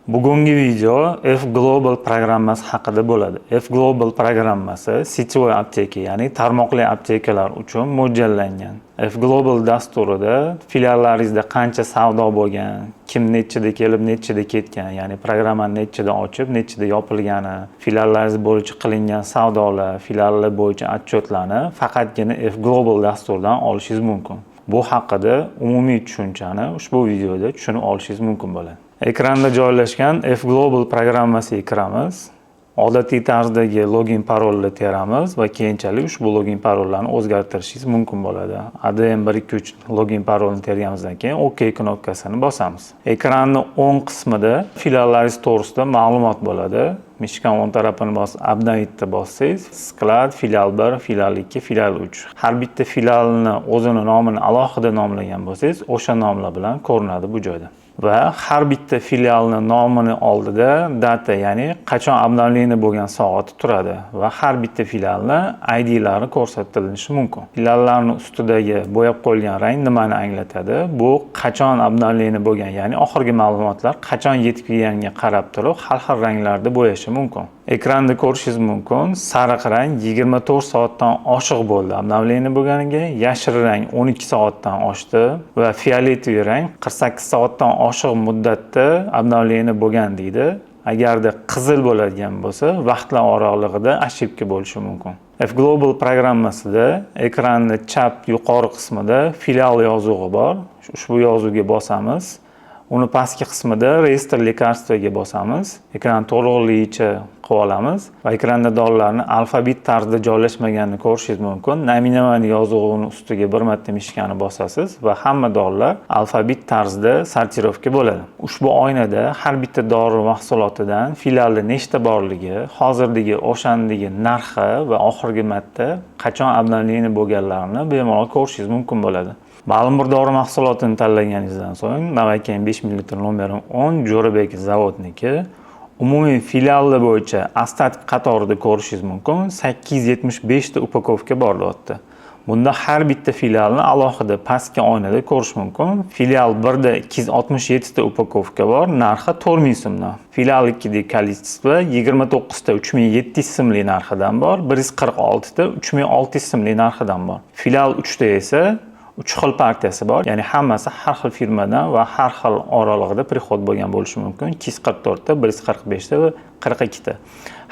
Bugungi video F-Global programmasi haqida bo'ladi. F-Global programmasi sityovoy apteka, ya'ni tarmoqli aptekalar uchun mo'ljallangan. F-Global dasturida filiallaringizda qancha savdo bo'lgan, kim nechida kelib, nechida ketgan, ya'ni programmani nechida ochib, nechida yopilgani, filiallaringiz bo'yicha qilingan savdolar, filiallar bo'yicha otчетlarni faqatgina F-Global dasturidan olishingiz mumkin. Bu haqida umumiy tushunchani ushbu videoda tushunib olishingiz mumkin bo'ladi. Ekranda joylashgan F-Global programmasiga kiramiz. Odatiy tarzdagi login parolni teramiz va keyinchalik ushbu login parollarni o'zgartirishingiz mumkin bo'ladi. ADM 123 login parolni terganimizdan keyin OK knopkasini bosamiz. Ekranning o'ng qismida filiallaringiz to'g'risida ma'lumot bo'ladi. Mishkan o'ng tarafini bosib, Update'ni bossangiz, sklad, filial 1, filial 2, filial 3. Har bitta filialni o'zini nomini alohida nomlagan bo'lsangiz, o'sha nomlar bilan ko'rinadi bu joyda. Va har bitta filialni nomini oldida data, ya'ni qachon obnovleniya bo'lgan soati turadi va har bitta filialni IDlari ko'rsatilinishi mumkin. Filiallarning ustidagi bo'yab qo'yilgan rang nimani anglatadi? Bu qachon obnovleniya bo'lgan, ya'ni oxirgi ma'lumotlar qachon yetib kelganiga qarab turib har xil ranglarda bo'yashi mumkin. Ekranda ko'rishingiz mumkin, sariq rang 24 soatdan oshiq bo'ldi obnovleniya bo'lganiga, yashil rang 12 soatdan oshdi va fioletoviy rang 48 soatdan oshiq muddatda obnovleniya bo'lgan deydi. Agarda qizil bo'ladigan bo'lsa, vaqtlar oralig'ida ошибка bo'lishi mumkin. F-Global programmasida ekranning chap yuqori qismida filial yozug'i bor. Ushbu yozuvga bosamiz. Uni pastki qismida Register lekarstvaga bosamiz. Ekran to'liqligicha qilib olamiz va ekranda dorilarni alfabet tarzida joylashmaganini ko'rishingiz mumkin. Naminaviy yozug'ining ustiga bir marta mishkani bosasiz va hamma dorilar alfabet tarzida sortirovka bo'ladi. Ushbu oynada har bitta dori mahsulotidan filialda nechta borligi, hozirdagi o'shandagi narxi va oxirgi marta qachon obnovleniya bo'lganlarini bemalol ko'rishingiz mumkin bo'ladi. Ma'lum bir dori mahsulotini tanlaganingizdan so'ng Navoiy 5 ml nomeri 10 Jo'rabek zavodniki umumiy filiallar bo'yicha ostatik qatorida ko'rishingiz mumkin. 875 ta upakovka bor deyapti. Bunda har bitta filialni alohida pastki oynada ko'rish mumkin. Filial 1da 267 ta upakovka bor, narxi 4000 so'mdan. Filial 2da kolичество 29 ta 3700 so'mli narxidan bor, 146 ta 3600 so'mli narxidan bor. Filial 3da esa 3 xil partiyasi bor, ya'ni hammasi har xil firmadan va har xil oralig'ida prixod bo'lgan bo'lishi mumkin. 244 ta, 145 ta va 42 ta.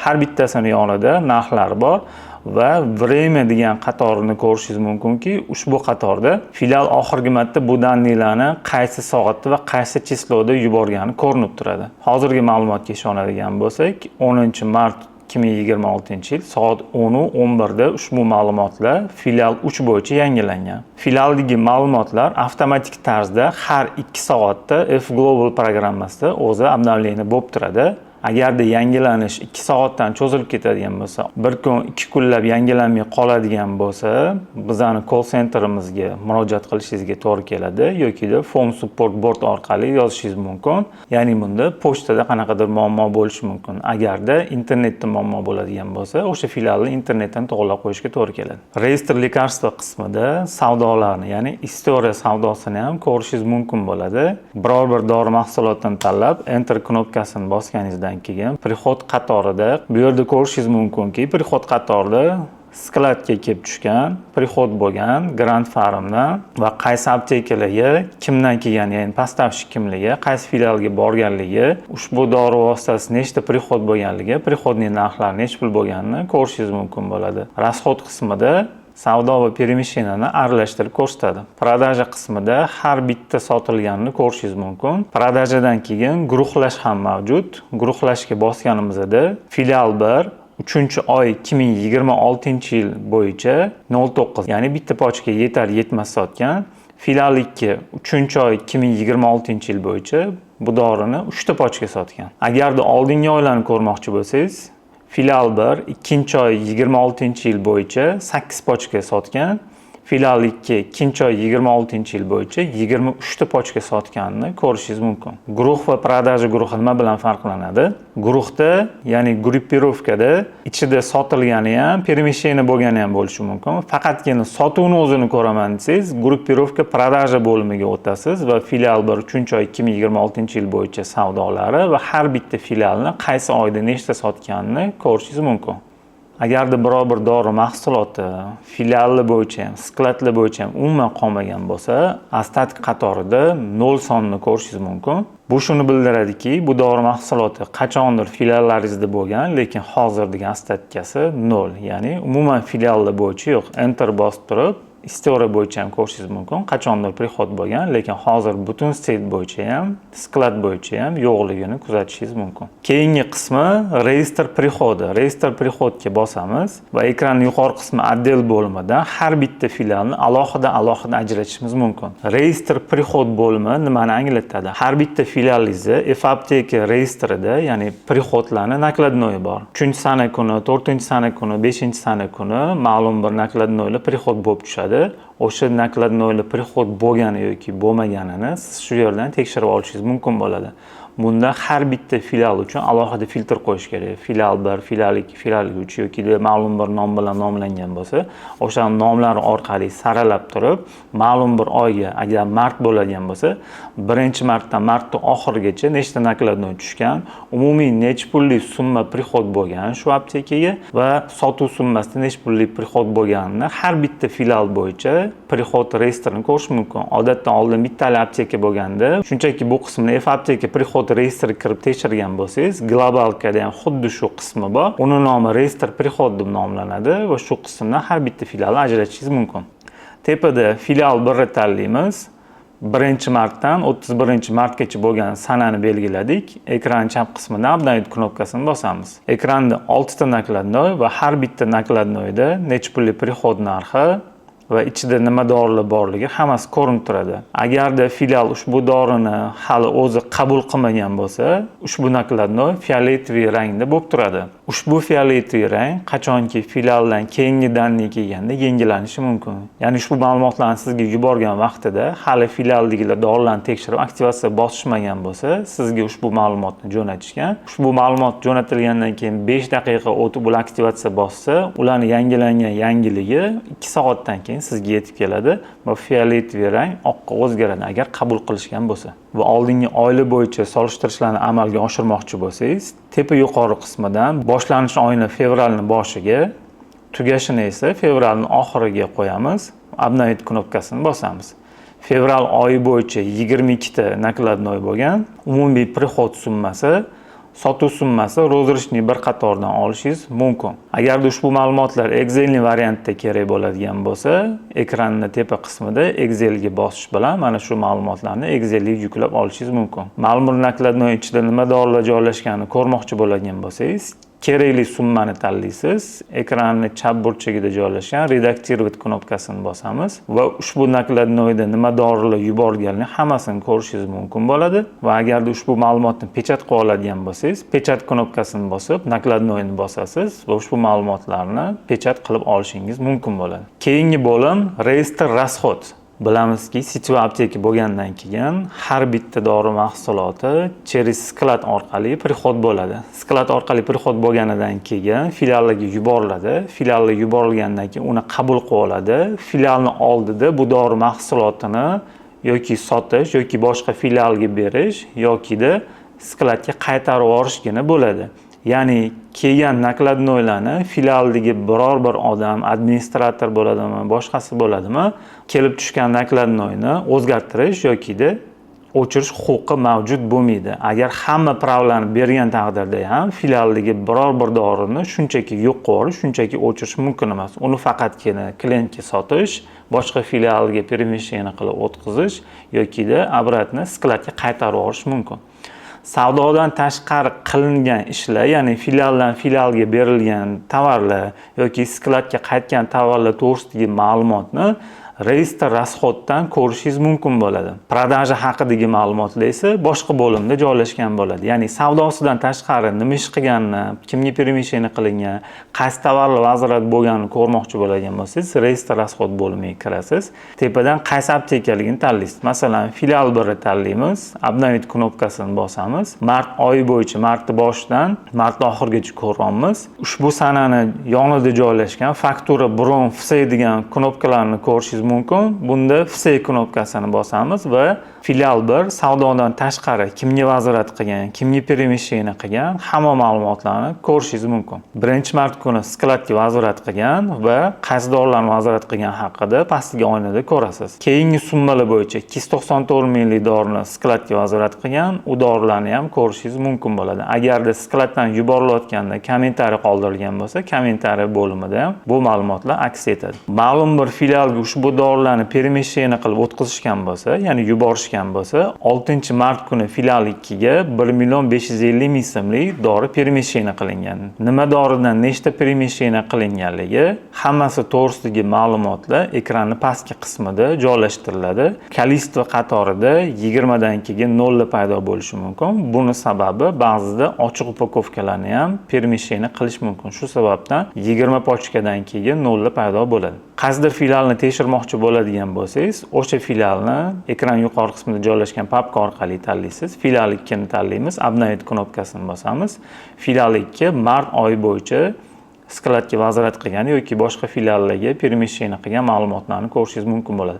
Har bittasini yonida narxlari bor va время degan qatorini ko'rishingiz mumkinki, ushbu qatorda filial oxirgi marta bu daniylarni qaysi soatda va qaysi chisloda yuborgani ko'rinib turadi. Hozirgi ma'lumotga ishonadigan bo'lsak, 10-mart 2026-yil soat 10:11 da ushbu ma'lumotlar filial 3 bo'yicha yangilangan. Filialdagi ma'lumotlar avtomatik tarzda har 2 soatda F-Global programmasida o'zi obnovleniya bo'lib turadi. Agarda yangilanish 2 soatdan cho'zilib ketadigan bo'lsa, bir kun 2 kunlab yangilanmay qoladigan bo'lsa, bizning call centerimizga murojaat qilishingizga to'g'ri keladi yoki phone support board orqali yozishingiz mumkin. Ya'ni bunda pochtada qanaqadir muammo bo'lishi mumkin. Agarda internetda muammo bo'ladigan bo'lsa, o'sha filialni internetdan to'g'rilab qo'yishga to'g'ri keladi. Register lekarstva qismida savdolarni, ya'ni istoriya savdosini ham ko'rishingiz mumkin bo'ladi. Biror bir dori mahsulotini tanlab, enter knopkasini bosganingizda keyin prixod qatorida bu yerda ko'rishingiz mumkinki, prixod qatorida skladga kelib tushgan, prixod bo'lgan Grand Farmdan va qaysi aptekalarga kimdan kelgani, ya'ni postavshik kimligi, qaysi filialga borganligi, ushbu dori vositasi nechta prixod bo'lganligi, prihodning narxlari nech pul bo'lganini ko'rishingiz mumkin bo'ladi. Расход qismida savdo va перемещениeni aralashtirib ko'rsatadi. Prodaja qismida har bitta sotilganini ko'rishingiz mumkin. Prodajadan keyin guruhlash ham mavjud. Guruhlashga bosganimizda filial 1 3-oy 2026-yil bo'yicha 09, ya'ni bitta pochka yetar yetmas sotgan. Filial 2 3-oy 2026-yil bo'yicha bu dorini 3 ta pochka sotgan. Agarda oldingi oylarni ko'rmoqchi bo'lsangiz, filial 1 2-oy 26-yil bo'yicha 8 pochka sotgan. filial 2 ikkinchi oy 26-yil bo'yicha 23 ta pochka sotganini ko'rishingiz mumkin. Guruh va продажа guruhi nima bilan farqlanadi? Guruhda, ya'ni gruppirovkada ichida sotilgani ham, перемещение bo'lgani ham bo'lishi mumkin. Faqatgina sotuvni o'zini ko'raman desangiz, gruppirovka продажа bo'limiga o'tasiz va filial 3-oy 2026-yil bo'yicha savdolari va har bitta filialni qaysi oyda nechta sotganini ko'rishingiz mumkin. Agarda biror bir dori mahsuloti filiallar bo'yicha ham, skladlar bo'yicha ham umuman qolmagan bo'lsa, ostatk qatorida 0 sonni ko'rishingiz mumkin. Bu shuni bildiradiki, bu dori mahsuloti qachondir filiallaringizda bo'lgan, lekin hozirgi ostatkasi 0, ya'ni umuman filiallar bo'yicha yo'q. Enter bosib turib, istoriya bo'yicha ham ko'rishingiz mumkin, qachondir prihod bo'lgan, lekin hozir butun state bo'yicha ham, sklad bo'yicha ham yo'qligini kuzatishingiz mumkin. Keyingi qismi reyestr prihodi. Reyestr prihodga bosamiz va ekranning yuqori qismi отдел bo'limidan har bitta filialni alohida ajratishimiz mumkin. Reyestr prihod bo'limi nimani anglatadi? Har bitta filialingizda F-apteka reyestrida, ya'ni prihodlarning nakladnoyi bor. 3-sana kuni, 4-sana kuni, 5-sana kuni ma'lum bir nakladnoylar prihod bo'lib tushadi. O'sha nakladnoylar prihod bo'lgani yoki bo'lmaganini siz shu yerdan tekshirib olishingiz mumkin bo'ladi. Bunda har bitta filial uchun alohida filtr qo'yish kerak. Filial 1, filial 2, filial 3 yoki ma'lum bir nom bilan nomlangan bo'lsa, o'sha nomlar orqali saralab turib, ma'lum bir oyga, agar mart bo'ladigan bo'lsa, 1-martdan martning oxirigacha nechta nakladnoy tushgan, umumiy necha pullik summa prihod bo'lgan shu aptekaga va sotuv summasida necha pullik prihod bo'lganini har bitta filial bo'yicha prihod reyestrini ko'rish mumkin. Odatda oldin bittali apteka bo'lganda, shunchaki bu qismni F-apteka prihod reyestrga kirib tekshirgan bo'lsangiz, globalkada ham xuddi shu qismi bor. Uni nomi reyestr prihod deb nomlanadi va shu qismdan har bitta filialni ajratishingiz mumkin. Tepada filial 1 tanlaymiz. 1-martdan 31-martgacha bo'lgan sanani belgiladik. Ekran chap qismida update knopkasini bosamiz. Ekranda 6 ta nakladnoy va har bitta nakladnoyda necha pullik prihod narxi va ichida nima dorilar borligi hammasi ko'rinib turadi. Agarda filial ushbu dorini hali o'zi qabul qilmagan bo'lsa, ushbu nakladnoy fioletoviy rangda bo'lib turadi. Ushbu fioletoviy rang qachonki filialdan keyingi danni kelganda yangilanishi mumkin. Ya'ni ushbu ma'lumotlarni sizga yuborgan vaqtida hali filialdagilar dorilarni tekshirib aktivatsiya bosishmagan bo'lsa, sizga ushbu ma'lumotni jo'natishgan. Ushbu ma'lumot jo'natilgandan keyin 5 daqiqa o'tib ular aktivatsiya bossa, ularning yangilangan yangiligi 2 soatdan keyin sizga yetib keladi va fioletoviy rang oqqa o'zgaradi agar qabul qilishgan bo'lsa. Va oldingi oylar bo'yicha solishtirishlarni amalga oshirmoqchi bo'lsangiz, tepa yuqori qismidan boshlanish oyini fevralning boshiga, tugashini esa fevralning oxiriga qo'yamiz. Update knopkasini bosamiz. Fevral oyi bo'yicha 22 ta nakladnoy bo'lgan, umumiy prihod summasi, sotuv summasi rozrishni bir qatordan olishingiz mumkin. Agarda ushbu ma'lumotlar Excel'li variantda kerak bo'ladigan bo'lsa, ekranning tepa qismida Excel'ga bosish bilan mana shu ma'lumotlarni Excel'ga yuklab olishingiz mumkin. Ma'lum nakladnoy ichida nima dorilar joylashganini ko'rmoqchi bo'ladigan bo'lsangiz, kerakli summani tanlaysiz. Ekranning chap burchagida joylashgan redaktirovat knopkasini bosamiz va ushbu nakladnoyda nima dorilar yuborganini hammasini ko'rishingiz mumkin bo'ladi. Va agarda ushbu ma'lumotni pechat qilib oladigan bo'lsangiz, pechat knopkasini bosib, nakladnoyni bosasiz va ushbu ma'lumotlarni pechat qilib olishingiz mumkin bo'ladi. Keyingi bo'lim reyestr rasxod. Bilamizki, sityoviy apteka bo'lgandan keyin har bitta dori mahsuloti через sklad orqali prihod bo'ladi. Sklad orqali prihod bo'lganidan keyin filiallarga yuboriladi. Filialga yuborilgandan keyin uni qabul qilib oladi. Filialning oldida bu dori mahsulotini yoki sotish yoki boshqa filialga berish yoki-da skladga qaytarib yuborishgina bo'ladi. Ya'ni kelgan nakladnoylarni filialdagi biror bir odam, administrator bo'ladimi, boshqasi bo'ladimi, kelib tushgan nakladnoyni o'zgartirish yoki-da o'chirish huquqi mavjud bo'lmaydi. Agar hamma pravlarni bergan taqdirda ham filialdagi biror bir dorini shunchaki yo'q qilish, shunchaki o'chirish mumkin emas. Uni faqatgina klientga sotish, boshqa filialga перемещение qilib o'tkazish yoki-da обратно skladga qaytarib yuborish mumkin. Savdodan tashqari qilingan ishlar, ya'ni filialdan filialga berilgan tovarlar yoki skladga qaytgan tovarlar to'g'risidagi ma'lumotni reyestr rasxoddan ko'rishingiz mumkin bo'ladi. Prodaja haqidagi ma'lumotlar esa boshqa bo'limda joylashgan bo'ladi. Ya'ni savdosidan tashqari nima ish qilganini, kimga permisheni qilingan, qaysi tovarlar vazirat bo'lganini ko'rmoqchi bo'lgan bo'lsangiz, reyestr rasxod bo'limiga kirasiz. Tepadan qaysi aptekaligini tanlaysiz. Masalan, filial 1ni tanlaymiz, obnovit knopkasini bosamiz. Mart oyi bo'yicha martning boshidan mart oxirigacha ko'ramiz. Ushbu sanani yonida joylashgan faktura, bron, FSE degan knopkalarni ko'rishingiz mumkin. Bunda FSE knopkasini bosamiz va filial 1 savdodan tashqari kimga vazirat qilgan, kimga permisheni qilgan hamma ma'lumotlarni ko'rishingiz mumkin. 1-mart kuni skladga vazirat qilgan va qaysi dorilarni vazirat qilgan haqida pastki oynada ko'rasiz. Keyingi summalar bo'yicha 294 minglik dorini skladga vazirat qilgan, u dorilarni ham ko'rishingiz mumkin bo'ladi. Agarda skladdan yuborilayotganda kommentariy qoldirilgan bo'lsa, kommentariy bo'limida ham bu ma'lumotlar aks etadi. Ma'lum bir filialga ushbu dorilarni permisheni qilib o'tkazishgan bo'lsa, ya'ni yuborishgan bo'lsa, 6-mart kuni filial 2ga 1.550.000 so'mlik dori permisheni qilingan. Nima doridan nechta permisheni qilinganligi hammasi to'g'risidagi ma'lumotlar ekranning pastki qismida joylashtiriladi. Kolичество qatorida 20 dan keyin 0 paydo bo'lishi mumkin. Buni sababi ba'zida ochiq upakovkalarni ham permisheni qilish mumkin. Shu sababdan 20 pochkadan keyin 0 paydo bo'ladi. Qaysidir filialni tekshirmoqchi bo'ladigan bo'lsangiz, o'sha filialni ekran yuqori qismida joylashgan papka orqali tanlaysiz. Filial 2ni tanlaymiz, obnovit knopkasini bosamiz. Filial 2 mart oyi bo'yicha skladga vazirat qilgan yoki boshqa filiallarga permisheni qilgan ma'lumotlarni ko'rishingiz mumkin bo'ladi.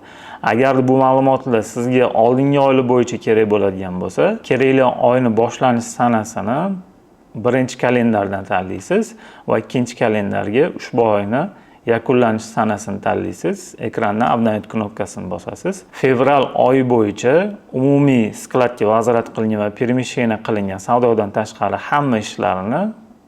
Agar bu ma'lumotlar sizga oldingi oylar bo'yicha kerak bo'ladigan bo'lsa, kerakli oyning boshlanish sanasini 1-kalendardan tanlaysiz va 2-kalendarga ushbu oyni yakunlanish sanasini tanlaysiz. Ekrandan obnovit knopkasini bosasiz. Fevral oyi bo'yicha umumiy skladga vazirat qilingan va permisheni qilingan savdodan tashqari hamma ishlarini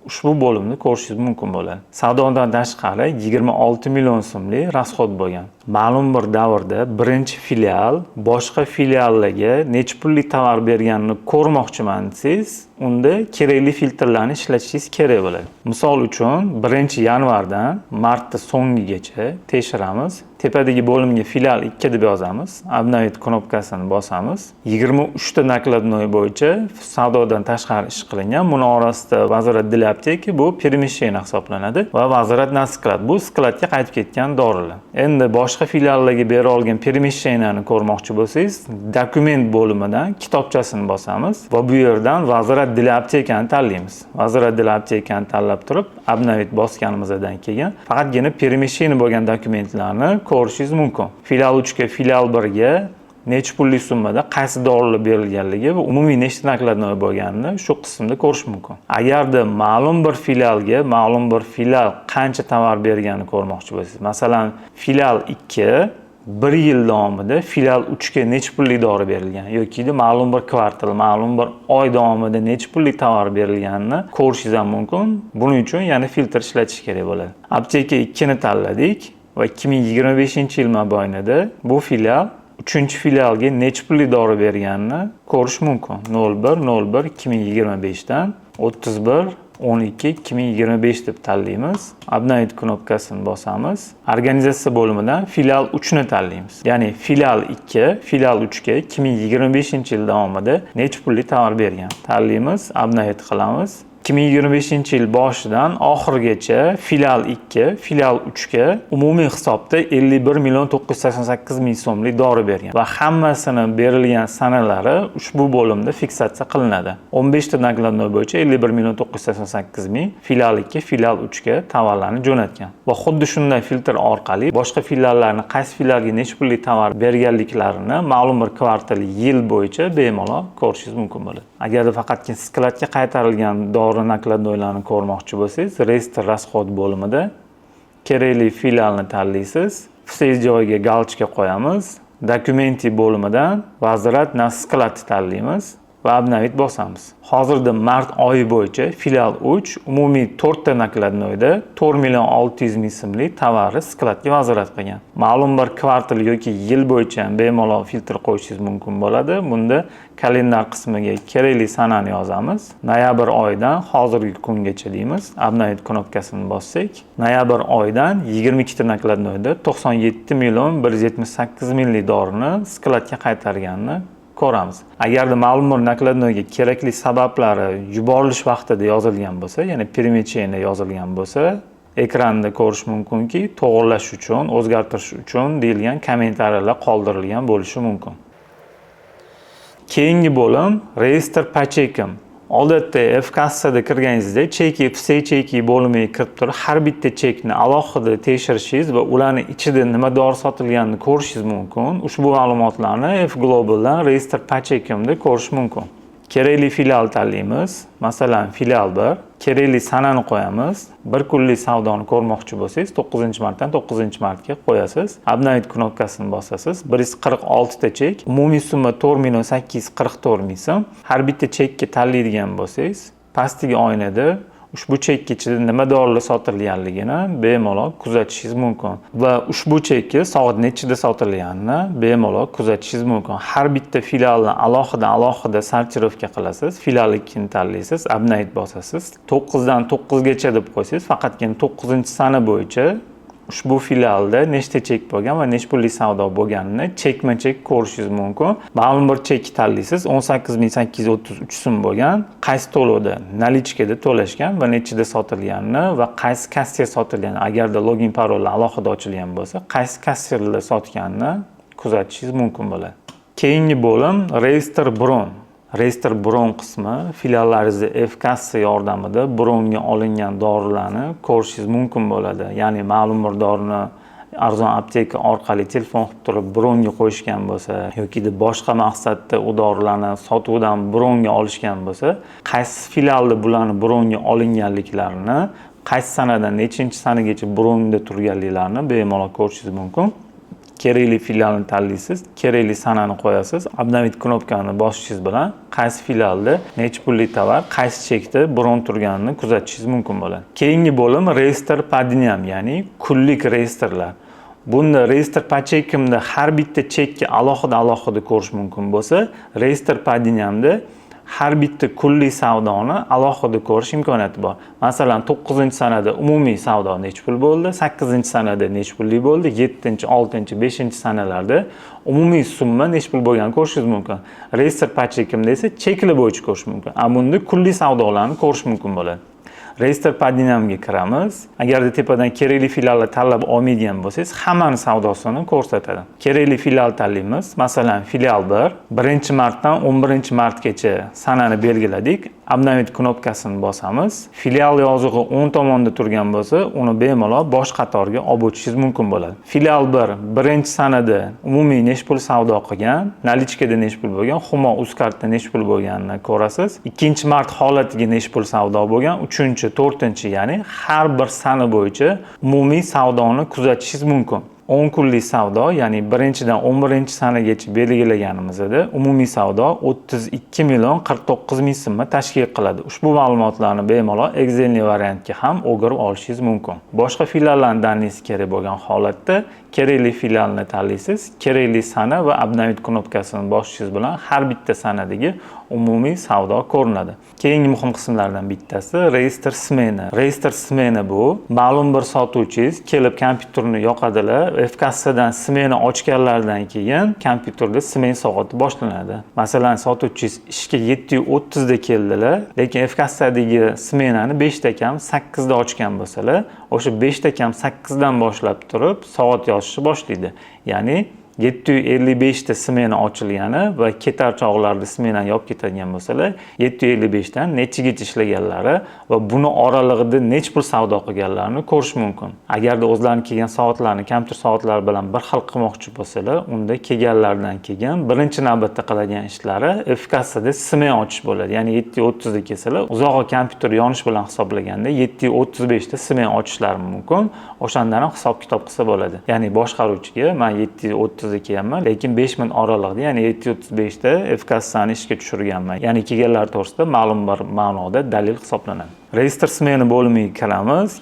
ushbu bo'limda ko'rishingiz mumkin bo'ladi. Savdodan tashqari 26 million so'mlik rasxod bo'lgan. Ma'lum bir davrda birinchi filial boshqa filiallarga necha pullik tovar berganini ko'rmoqchiman desangiz, unda kerakli filtrlarni ishlatishingiz kerak bo'ladi. Misol uchun 1-yanvardan martning so'ngigacha tekshiramiz. Tepadagi bo'limga filial 2 deb yozamiz. Obnovit knopkasini bosamiz. 23 ta nakladnoy bo'yicha savdodan tashqari ish qilingan. Buni orasida vazirat dilyaptiki, bu permisheni hisoblanadi va vazirat na sklad. Bu skladga qaytib ketgan dorilar. Endi boshqa filiallarga bera olgan permishenini ko'rmoqchi bo'lsangiz, dokument bo'limidan kitobchasini bosamiz va bu yerdan vazirat dilyaptikani tanlaymiz. Vazirat dilyaptikani tanlab turib, obnovit bosganimizdan keyin faqatgina permisheni bo'lgan dokumentlarni ko'rishingiz mumkin. Filial 3ga, filial 1ga necha pullik summada qaysi dorilar berilganligi va umumiy nechta nakladnoy bo'lganini shu qismda ko'rish mumkin. Agarda ma'lum bir filialga ma'lum bir filial qancha tovar berganini ko'rmoqchi bo'lsangiz, masalan, filial 2 1 yil davomida filial 3ga necha pullik dori berilgan yoki ma'lum bir kvartal, ma'lum bir oy davomida necha pullik tovar berilganini ko'rishingiz ham mumkin. Buning uchun yana filtr ishlatish kerak bo'ladi. Apteka 2ni tanladik va 2025-yil mobaynida bu filial 3-filialga necha pullik dori berganini ko'rish mumkin. 01/01/2025 dan 31/12/2025 deb tanlaymiz. Obnovit knopkasini bosamiz. Organizatsiya bo'limidan filial 3ni tanlaymiz. Ya'ni filial 2, filial 3ga 2025-yil davomida necha pullik tovar bergan. Tanlaymiz, obnovit qilamiz. 2025-yil boshidan oxirigacha filial 2, filial 3ga umumiy hisobda 51.988.000 so'mlik dori bergan va hammasini berilgan sanalari ushbu bo'limda fiksatsiya qilinadi. 15 ta nakladnoy bo'yicha 51.988.000 filial 2, filial 3ga tovarlarni jo'natgan. Va xuddi shunday filtr orqali boshqa filiallarni qaysi filialga necha pullik tovar berganliklarini ma'lum bir kvartal, yil bo'yicha bemalol ko'rishingiz mumkin bo'ladi. Agarda faqatgina skladga qaytarilgan dori nakladnoylarni ko'rmoqchi bo'lsangiz, reyestr rasxod bo'limida kerakli filialni tanlaysiz. FSE joyiga galchka qo'yamiz. Dokumenti bo'limidan vazirat na sklad tanlaymiz. va obnovit bosamiz. Hozirda mart oyi bo'yicha filial 3 umumiy 4 ta nakladnoyda 4 million 600 ming so'mlik tovarni skladga vazirat qilgan. Ma'lum bir kvartal yoki yil bo'yicha bemalol filtr qo'yishingiz mumkin bo'ladi. Bunda kalendar qismiga kerakli sanani yozamiz. Noyabr oyidan hozirgi kungacha deymiz. Obnovit knopkasini bossak, noyabr oyidan 22 ta nakladnoyda 97 million 178 minglik dorini skladga qaytarganini ko'ramiz. Agarda ma'lum bir nakladnoyga kerakli sabablari yuborilish vaqtida yozilgan bo'lsa, ya'ni перемещение yozilgan bo'lsa, ekranda ko'rish mumkinki, to'g'rilash uchun, o'zgartirish uchun deyilgan kommentariyalar qoldirilgan bo'lishi mumkin. Keyingi bo'lim reestr по чекам. Odatda F-kassada kirganingizda cheki, все cheki bo'limiga kirib turib, har bitta chekni alohida tekshirishingiz va ularning ichida nima dori sotilganini ko'rishingiz mumkin. Ushbu ma'lumotlarni F-Globaldan reestr по чекамda ko'rish mumkin. Kerakli filial tanlaymiz. Masalan, filial 1. Kerakli sanani qo'yamiz. Bir kunlik savdoni ko'rmoqchi bo'lsangiz, 9-martdan 9-martga qo'yasiz. Obnovit knopkasini bosasiz. 146 ta chek, umumiy summa 4 844 ming so'm. Har bitta chekka tanlaydigan bo'lsangiz, pastdagi oynada ushbu chek ichida nima dorilar sotilganligini bemalol kuzatishingiz mumkin va ushbu chekki soat nechida sotilganini bemalol kuzatishingiz mumkin. Har bitta filialni alohida sortirovka qilasiz. Filial 2ni tanlaysiz, obnovit bosasiz. 9 dan 9 gacha deb qo'ysangiz, faqatgina 9-sana bo'yicha ushbu filialda nechta chek bo'lgan va nechta pullik savdo bo'lganini chekma-chek ko'rishingiz mumkin. Ma'lum bir chek tanlaysiz, 18833 so'm bo'lgan, qaysi to'lovda, nalichkada to'lashgan va nechida sotilganini va qaysi kassiya sotilgan, agarda login parollar alohida ochilgan bo'lsa, qaysi kassirlar sotganini kuzatishingiz mumkin bo'ladi. Keyingi bo'lim reestr bron. Reestr bron qismi filiallaringizda F-kassa yordamida bronga olingan dorilarni ko'rishingiz mumkin bo'ladi. Ya'ni ma'lum bir dorini arzon apteka orqali telefon qilib turib bronga qo'yishgan bo'lsa yoki boshqa maqsadda u dorilarni sotuvdan bronga olishgan bo'lsa, qaysi filialda bularni bronga olinganliklarini, qaysi sanadan nechinchi sanagacha bronda turganliklarini bemalol ko'rishingiz mumkin. Kerakli filialni tanlaysiz, kerakli sanani qo'yasiz, obnovit knopkani bosishingiz bilan qaysi filialda necha pullik tovar, qaysi chekda bron turganini kuzatishingiz mumkin bo'ladi. Keyingi bo'lim reestr по дням, ya'ni kunlik reyestrlar. Bunda reestr по чекамda har bitta chekka alohida ko'rish mumkin bo'lsa, reestr по днямda har bitta kunlik savdoni alohida ko'rish imkoniyati bor. Masalan, 9-sanada umumiy savdo necha pul bo'ldi, 8-sanada necha pullik bo'ldi, 7, 6, 5-sanalarda umumiy summa necha pul bo'lganini ko'rishingiz mumkin. Reestr по чекамda esa cheklar bo'yicha ko'rish mumkin. Bunda kunlik savdolarni ko'rish mumkin bo'ladi. Reestr по днямga kiramiz. Agarda tepadan kerakli filialni tanlab olmaydigan bo'lsangiz, hammani savdosini ko'rsatadi. Kerakli filial tanlaymiz. Masalan, filial 1, 1-martdan 11-martgacha sanani belgiladik. Obnovit knopkasini bosamiz. Filial yozig'i o'ng tomonda turgan bo'lsa, uni bemalol bosh qatorga olib o'tishingiz mumkin bo'ladi. Filial 1-sanada umumiy nechta pul savdo qilgan, nalichkada nechta pul bo'lgan, Humo Uzkartda nechta pul bo'lganini ko'rasiz. 2-mart holatiga nechta pul savdo bo'lgan, 4-chi, ya'ni har bir sana bo'yicha umumiy savdoni kuzatishingiz mumkin. 10 kunlik savdo, ya'ni 1-dan 11-sanagacha belgilaganimizda umumiy savdo 32 million 49 ming so'mni tashkil qiladi. Ushbu ma'lumotlarni bemalol Excel'li variantga ham o'girib olishingiz mumkin. Boshqa filiallarni tanlash kerak bo'lgan holatda kerakli filialni tanlaysiz, kerakli sana va obnovit knopkasini bosishingiz bilan har bitta sanadagi umumiy savdo ko'rinadi. Keyingi muhim qismlardan bittasi reestr smena. Reestr smena bu ma'lum bir sotuvchingiz kelib kompyuterni yoqadilar. F-kassadan smena ochganlardan keyin kompyuterda smen soati boshlanadi. Masalan, sotuvchingiz ishga 7:30 da keldilar, lekin F-kassadagi smenani 5 da kam 8 da ochgan bo'lsalar, o'sha 5 da kam 8 dan boshlab turib soat yozishni boshlaydi. Ya'ni 755 ta smena ochilgani va ketar chog'larda smenani yopib ketadigan bo'lsalar, 755 dan nechigacha ishlaganlari va buni oralig'ida nech pul savdo qilganlarini ko'rish mumkin. Agarda o'zlarining kelgan soatlarni kompyuter soatlari bilan bir xil qilmoqchi bo'lsalar, unda kelganlardan keyin birinchi navbatda qiladigan ishlari F-kassada smen ochish bo'ladi. Ya'ni 7:30 da kelsalar, uzoq kompyuter yonish bilan hisoblaganda 7:35 da smen ochishlari mumkin. O'shandan hisob-kitob qilsa bo'ladi. Ya'ni boshqaruvchiga men 7:30 730 ga kelganman, lekin 5000 oralig'ida, ya'ni 735 da F-kassani ishga tushirganman. Ya'ni kelganlar to'g'risida ma'lum bir ma'noda dalil hisoblanadi. Reestr smena bo'limiga kiramiz.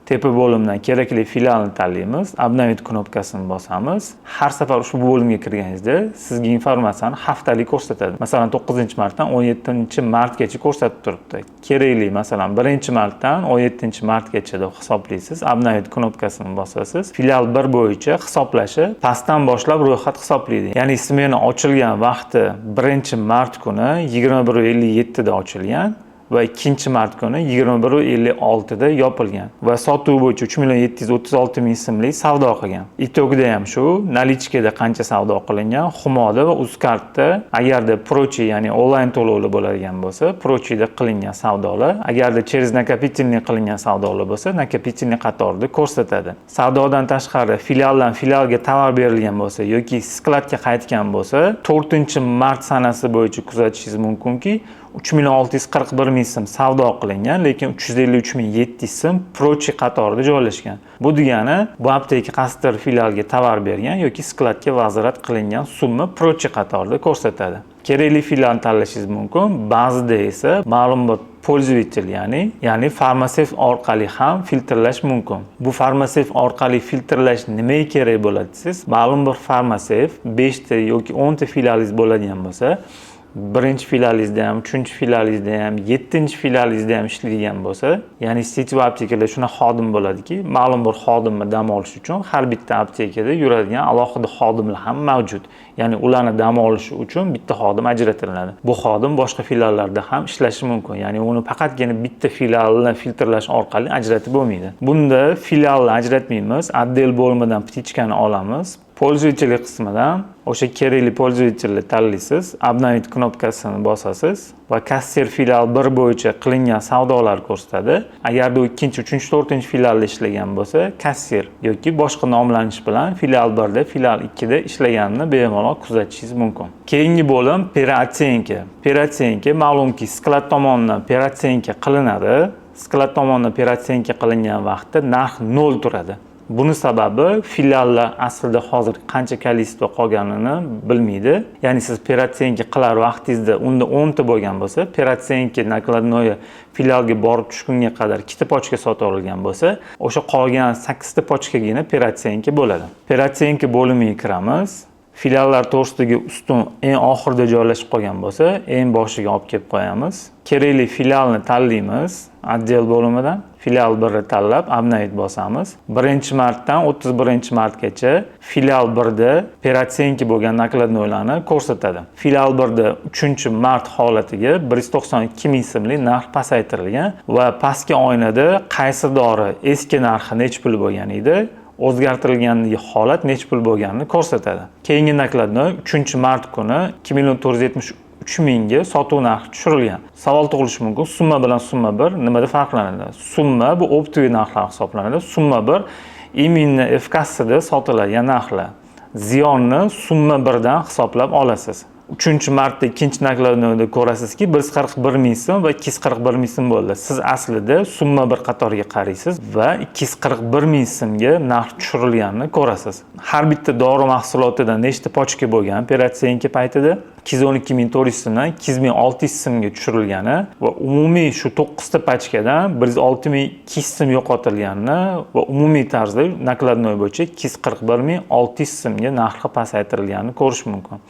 Tepa bo'limdan kerakli filialni tanlaymiz, obnovit knopkasini bosamiz. Har safar ushbu bo'limga kirganingizda sizga informatsiyani haftalik ko'rsatadi. Masalan, 9-martdan 17-martgacha ko'rsatib turibdi. Kerakli, masalan, 1-martdan 17-martgacha deb hisoblaysiz. Obnovit knopkasini bosasiz. Filial 1 bo'yicha hisoblashi pastdan boshlab ro'yxat hisoblaydi. Ya'ni smena ochilgan vaqti 1-mart kuni 21:57 da ochilgan va 2-mart kuni 21:56 da yopilgan va sotuv bo'yicha 3,736,000 so'mlik savdo qilgan. Itogida ham shu, nalichkada qancha savdo qilingan, Humoda va Uzkartda agarda prochi, ya'ni onlayn to'lovlar bo'ladigan bo'lsa, prochida qilingan savdolar, agarda через накопительный qilingan savdolar bo'lsa, накопительный qatorida ko'rsatadi. Savdodan tashqari filialdan filialga tovar berilgan bo'lsa yoki skladga qaytgan bo'lsa, 4-mart sanasi bo'yicha kuzatishingiz mumkinki, 3,641,000 so'm savdo qilingan, lekin 353,700 so'm prochi qatorida joylashgan. Bu degani, bu apteka qaysidir filialga tovar bergan yoki skladga vazirат qilingan summa prochi qatorida ko'rsatadi. Kerakli filialni tanlashingiz mumkin, ba'zida esa ma'lum bir pользователь, ya'ni farmasevt orqali ham filtrlash mumkin. Bu farmasevt orqali filtrlash nimaga kerak bo'ladi desiz? Ma'lum bir farmasevt 5 ta yoki 10 ta filialingiz bo'ladigan bo'lsa, 1-filializda ham, 3-filializda ham, 7-filializda ham ishlaydigan bo'lsa, ya'ni sitva aptekalarda shuna xodim bo'ladiki, ma'lum bir xodimni dam olish uchun har bitta aptekada yuradigan alohida xodimlar ham mavjud. Ya'ni ularni dam olishi uchun bitta xodim ajratiladi. Bu xodim boshqa filiallarda ham ishlashi mumkin. Ya'ni uni faqatgina bitta filialni filtrlash orqali ajratib bo'lmaydi. Bunda filialni ajratmaymiz, отдел bo'limidan ptichkani olamiz. Pользователь qismidan o'sha kerakli pользовательni tanlaysiz, obnovit knopkasini bosasiz va kassier filial 1 bo'yicha qilingan savdolar ko'rsatadi. Agarda u 2-chi, 3-chi, 4-chi filialda ishlagan bo'lsa, kassier yoki boshqa nomlanish bilan filial 1 da, filial 2 da ishlaganini bemalol kuzatishingiz mumkin. Keyingi bo'lim peratsenka. Peratsenka ma'lumki sklad tomonidan peratsenka qilinadi. Sklad tomonidan peratsenka qilingan vaqtda narx 0 turadi. Buni sababi filiallar aslida hozir qancha kolичество qolganini bilmaydi. Ya'ni siz peratsenka qilar vaqtingizda unda 10 ta bo'lgan bo'lsa, peratsenka nakladnoyi filialga borib tushgunga qadar 2 ta pochka sotilgan bo'lsa, o'sha qolgan 8 ta pochkagina peratsenka bo'ladi. Peratsenka bo'limiga kiramiz. Filiallar to'g'risidagi ustun eng oxirida joylashib qolgan bo'lsa, eng boshiga olib kelib qo'yamiz. Kerakli filialni tanlaymiz, отдел bo'limidan. Filial 1ni tanlab, obnovit bosamiz. 1-martdan 31-martgacha filial 1da peratsenka bo'lgan nakladnoylarni ko'rsatadi. Filial 1da 3-mart holatiga 192,000 so'mlik narx pasaytirilgan va pastki oynada qaysi dori eski narxi nech pul bo'lgan edi, o'zgartirilganligi holat nech pul bo'lganini ko'rsatadi. Keyingi nakladnoy 3-mart kuni 2,473,000 ga sotuv narxi tushirilgan. Savol tug'ilishi mumkin, summa bilan summa 1 nimada farqlanadi? Summa bu optiviy narxlar hisoblanadi. Summa 1 именно F-kassada sotiladigan narxlar. Ziyonni summa 1 dan hisoblab olasiz. 3-martda 2-nakladnoyda ko'rasizki 141,000 so'm va 241,000 so'm bo'ldi. Siz aslida summa 1 qatoriga qaraysiz va 241,000 so'mga narx tushirilganini ko'rasiz. Har bitta dori mahsulotidan nechta pochka bo'lgan peratsenka paytida 212,400 so'mdan 2,600 so'mga tushirilgani va umumiy shu 9 ta pochkadan 106,200 so'm yo'qotilganini va umumiy tarzda nakladnoy bo'yicha 241,600 so'mga narxi pasaytirilganini ko'rish mumkin.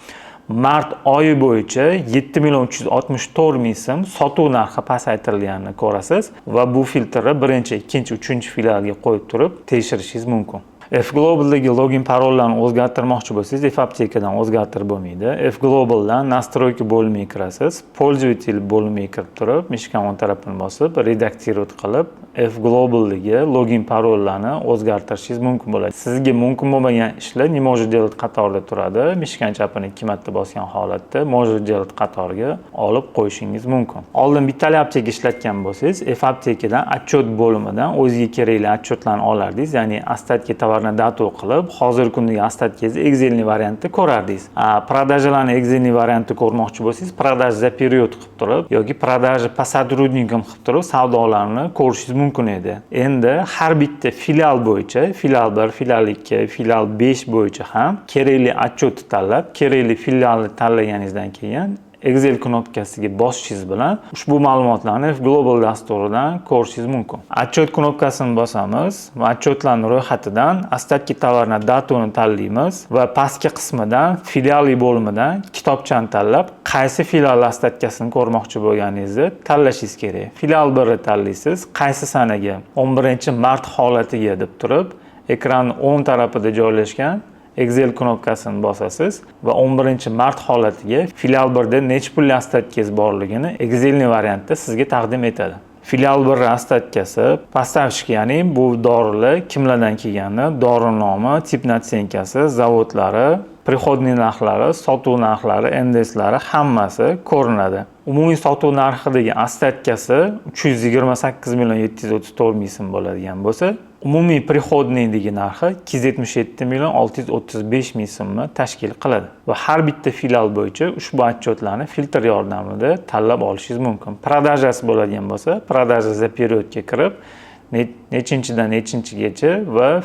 Mart oyi bo'yicha 7,364,000 so'm sotuv narxi pasaytirilganini ko'rasiz va bu filtrni 1-chi, 2-chi, 3-chi filialga qo'yib turib tekshirishingiz mumkin. F-Globaldagi login parollarni o'zgartirmoqchi bo'lsangiz, F-aptekadan o'zgartirib bo'lmaydi. F-Globaldan настройки bo'limiga kirasiz. Pользователь bo'limiga kirib turib, mishkan o'ng tarafini bosib, redaktirovat qilib, F-Globaldagi login parollarni o'zgartirishingiz mumkin bo'ladi. Sizga mumkin bo'lmagan ishlar не может делать qatorida turadi. Mishkan chapini 2 marta bosgan holatda может делать qatoriga olib qo'yishingiz mumkin. Oldin bittali apteka ishlatgan bo'lsangiz, F-aptekadan отчет bo'limidan o'zingizga kerakli отчетlarni olardingiz, ya'ni остатки datu qilib, hozirgi kundagi ostatkangizni Excel'li variantda ko'rardingiz. Prodajalarni Excel'li variantda ko'rmoqchi bo'lsangiz, продаж за период qilib turib yoki продажи по сотрудникам qilib turib savdolarni ko'rishingiz mumkin. mumkin edi. Endi har bitta filial bo'yicha, filial 1, filial 2, filial 5 bo'yicha ham kerakli отчетni tanlab, kerakli filialni tanlaganingizdan keyin Excel knopkasiga bosishingiz bilan ushbu ma'lumotlarni F-Global dasturidan ko'rishingiz mumkin. Отчет knopkasini bosamiz va отчетlarning ro'yxatidan остатки tovarni datuni tanlaymiz va pastki qismidan filiali bo'limidan kitobchani tanlab, qaysi filial ostatkasini ko'rmoqchi bo'lganingizni tanlashingiz kerak. Filial 1ni tanlaysiz, qaysi sanaga 11-mart holatiga deb turib, ekranning o'ng tarafida joylashgan Excel knopkasini bosasiz va 11-mart holatiga filial 1da necha pulli ostatkangiz borligini Excelni variantda sizga taqdim etadi. Filial 1 ostatkasi, поставщик, ya'ni bu dorilar kimlardan kelgani, dori nomi, tip natsenkasi, zavodlari, приходный narxlari, sotuv narxlari, endekslari hammasi ko'rinadi. Umumiy sotuv narxidagi ostatkasi 328 734 ming so'm bo'ladigan bo'lsa, umumiy приходныйdagi narxi 277 635 ming so'mni tashkil qiladi. Va har bitta filial bo'yicha ushbu отчетlarni filtr yordamida tanlab olishingiz mumkin. Продажasi bo'ladigan bo'lsa, продажа за periodga kirib, nechinchidan nechinchigacha va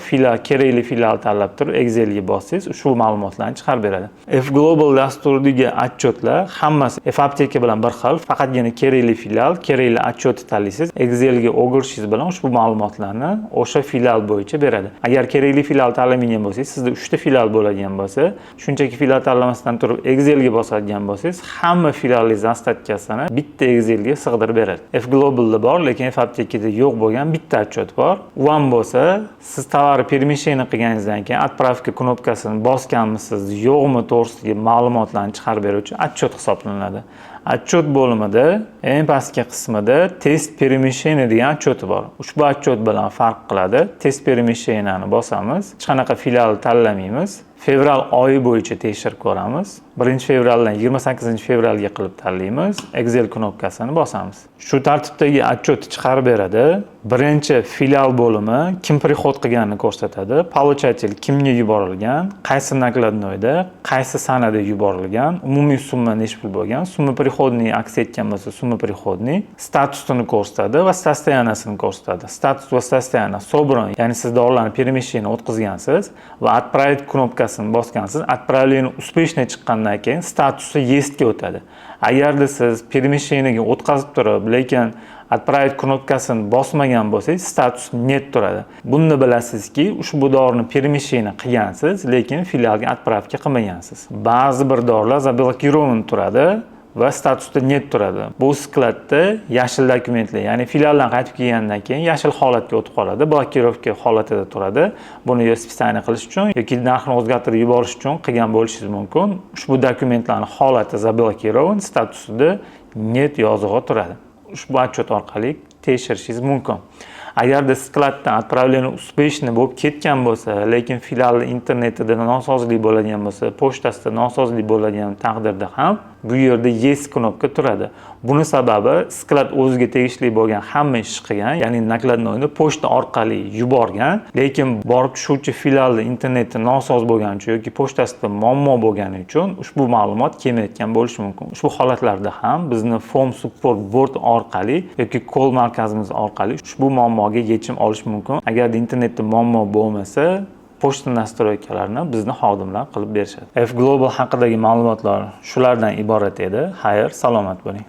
kerakli filial tanlab turib Excelga bossangiz ushbu ma'lumotlarni chiqarib beradi. F-Global dasturidagi отчетlar hammasi F-Apteka bilan bir xil, faqatgina kerakli filial, kerakli отчетni tanlaysiz, Excelga o'girishingiz bilan ushbu ma'lumotlarni o'sha filial bo'yicha beradi. Agar kerakli filial tanlamagan bo'lsangiz, sizda 3 ta filial bo'ladigan bo'lsa, shunchaki filial tanlamasdan turib Excelga bosadigan bo'lsangiz, hamma filialingiz ostatkasini bitta Excelga sig'dirib beradi. F-Globalda bor, lekin F-Aptekada yo'q bo'lgan bitta отчет bor. U ham bo'lsa, siz tovar перемещение qilganingizdan keyin отправка knopkasini bosganmisiz, yo'qmi to'g'risidagi ma'lumotlarni chiqarib beruvchi отчет hisoblanadi. Отчет bo'limida eng pastki qismida test перемещение degan отчет bor. Ushbu отчет bilan farq qiladi. Test перемещениeni bosamiz, hech qanaqa filial tanlamaymiz. Fevral oyi bo'yicha tekshirib ko'ramiz. 1-fevraldan 28-fevralga qilib tanlaymiz. Excel knopkasini bosamiz. Shu tartibdagi отчет chiqarib beradi. Birinchi filial bo'limi kim prihod qilganini ko'rsatadi. Получатель kimga yuborilgan, qaysi nakladnoyda, qaysi sanada yuborilgan, umumiy summa necha pul bo'lgan, summa приходный aks etgan bo'lsa, summa приходный, statusini ko'rsatadi va состояниесini ko'rsatadi. Status va состояние собран, ya'ni siz dorilarni перемещение o'tkazgansiz va отправить knopkasini bosgansiz, отправление успешно chiqqandan keyin statusi yesga o'tadi. Agarda siz перемещениеga o'tkazib turib, lekin отправить knopkasini bosmagan bo'lsangiz, status net turadi. Buni bilasizki, ushbu dorini перемещение qilgansiz, lekin filialga отправка qilmagansiz. Ba'zi bir dorilar zablokирован turadi va statusda net turadi. Bu skladda yashil dokumentlar, ya'ni filialdan qaytib kelgandan keyin yashil holatga o'tib qoladi, blokirovka holatida turadi. Buni spesiyalni qilish uchun yoki narxni o'zgartirib yuborish uchun qilgan bo'lishingiz mumkin. Ushbu dokumentlarning holati zablokирован, statusida net yozig'i turadi. Ushbu отчет orqali tekshirishingiz mumkin. Agarda skladdan отправление успешно bo'lib ketgan bo'lsa, lekin filial internetida nosozlik bo'ladigan bo'lsa, pochtasida nosozlik bo'ladigan taqdirda ham bu yerda yes knopka turadi. Buni sababi sklad o'ziga tegishli bo'lgan hamma ish qilgan, ya'ni nakladnoyni pochta orqali yuborgan, lekin borib tushuvchi filialda interneti nosoz bo'lgani uchun yoki pochtasida muammo bo'lgani uchun ushbu ma'lumot kelmayotgan bo'lishi mumkin. Ushbu holatlarda ham bizni Phone Support Board orqali yoki call markazimiz orqali ushbu muammoga yechim olish mumkin. Agar internetda muammo bo'lmasa, pochta nastroykalarni bizni xodimlar qilib berishadi. F-Global haqidagi ma'lumotlar shulardan iborat edi. Xayr, salomat bo'ling.